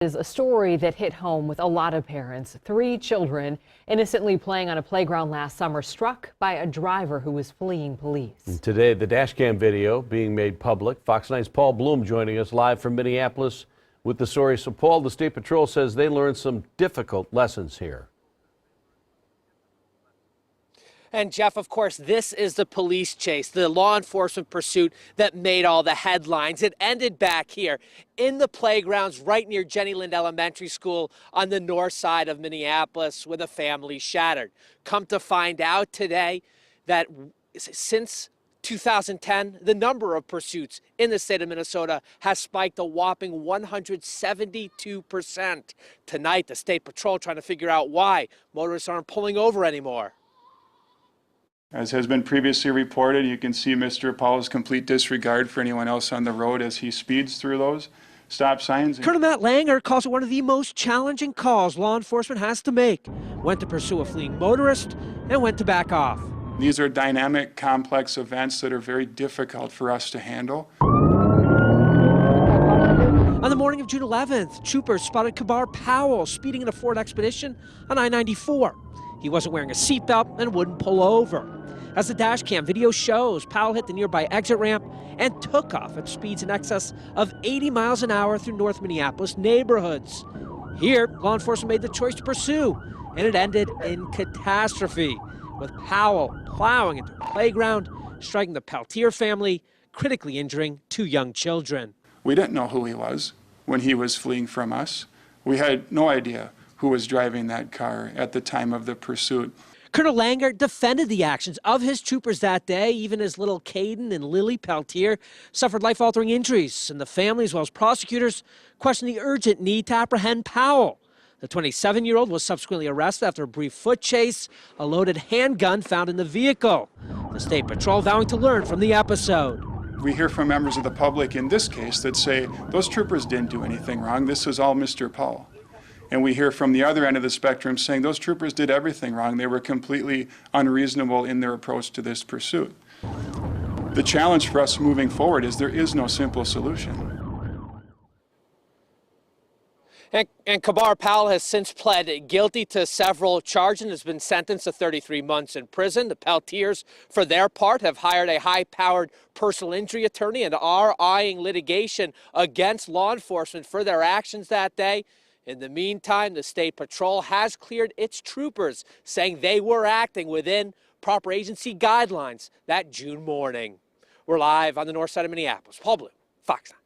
Is a story that hit home with a lot of parents. 3 children innocently playing on a playground last summer struck by a driver who was fleeing police. And today, the dash cam video being made public. Fox 9's Paul Bloom joining us live from Minneapolis with the story. So, Paul, the State Patrol says they learned some difficult lessons here. And Jeff, of course, this is the police chase, the law enforcement pursuit that made all the headlines. It ended back here in the playgrounds right near Jenny Lind Elementary School on the north side of Minneapolis with a family shattered. Come to find out today that since 2010, the number of pursuits in the state of Minnesota has spiked a whopping 172%. Tonight, the State Patrol trying to figure out why motorists aren't pulling over anymore. As has been previously reported, you can see Mr. Powell's complete disregard for anyone else on the road as he speeds through those stop signs. Colonel Matt Langer calls it one of the most challenging calls law enforcement has to make. When to pursue a fleeing motorist and when to back off. These are dynamic, complex events that are very difficult for us to handle. On the morning of June 11th, troopers spotted Kabar Powell speeding in a Ford Expedition on I-94. He wasn't wearing a seatbelt and wouldn't pull over. As the dash cam video shows, Powell hit the nearby exit ramp and took off at speeds in excess of 80 miles an hour through North Minneapolis neighborhoods. Here, law enforcement made the choice to pursue, and it ended in catastrophe, with Powell plowing into a playground, striking the Peltier family, critically injuring 2 young children. We didn't know who he was when he was fleeing from us. We had no idea who was driving that car at the time of the pursuit. Colonel Langer defended the actions of his troopers that day, even as little Caden and Lily Peltier suffered life-altering injuries, and the family, as well as prosecutors, questioned the urgent need to apprehend Powell. The 27-year-old was subsequently arrested after a brief foot chase, a loaded handgun found in the vehicle. The State Patrol vowing to learn from the episode. We hear from members of the public in this case that say, those troopers didn't do anything wrong, this is all Mr. Powell. And we hear from the other end of the spectrum saying those troopers did everything wrong. They were completely unreasonable in their approach to this pursuit. The challenge for us moving forward is there is no simple solution. And Kabar Powell has since pled guilty to several charges and has been sentenced to 33 months in prison. The Peltiers, for their part, have hired a high-powered personal injury attorney and are eyeing litigation against law enforcement for their actions that day. In the meantime, the State Patrol has cleared its troopers, saying they were acting within proper agency guidelines that June morning. We're live on the north side of Minneapolis. Paul Bloom, Fox 9.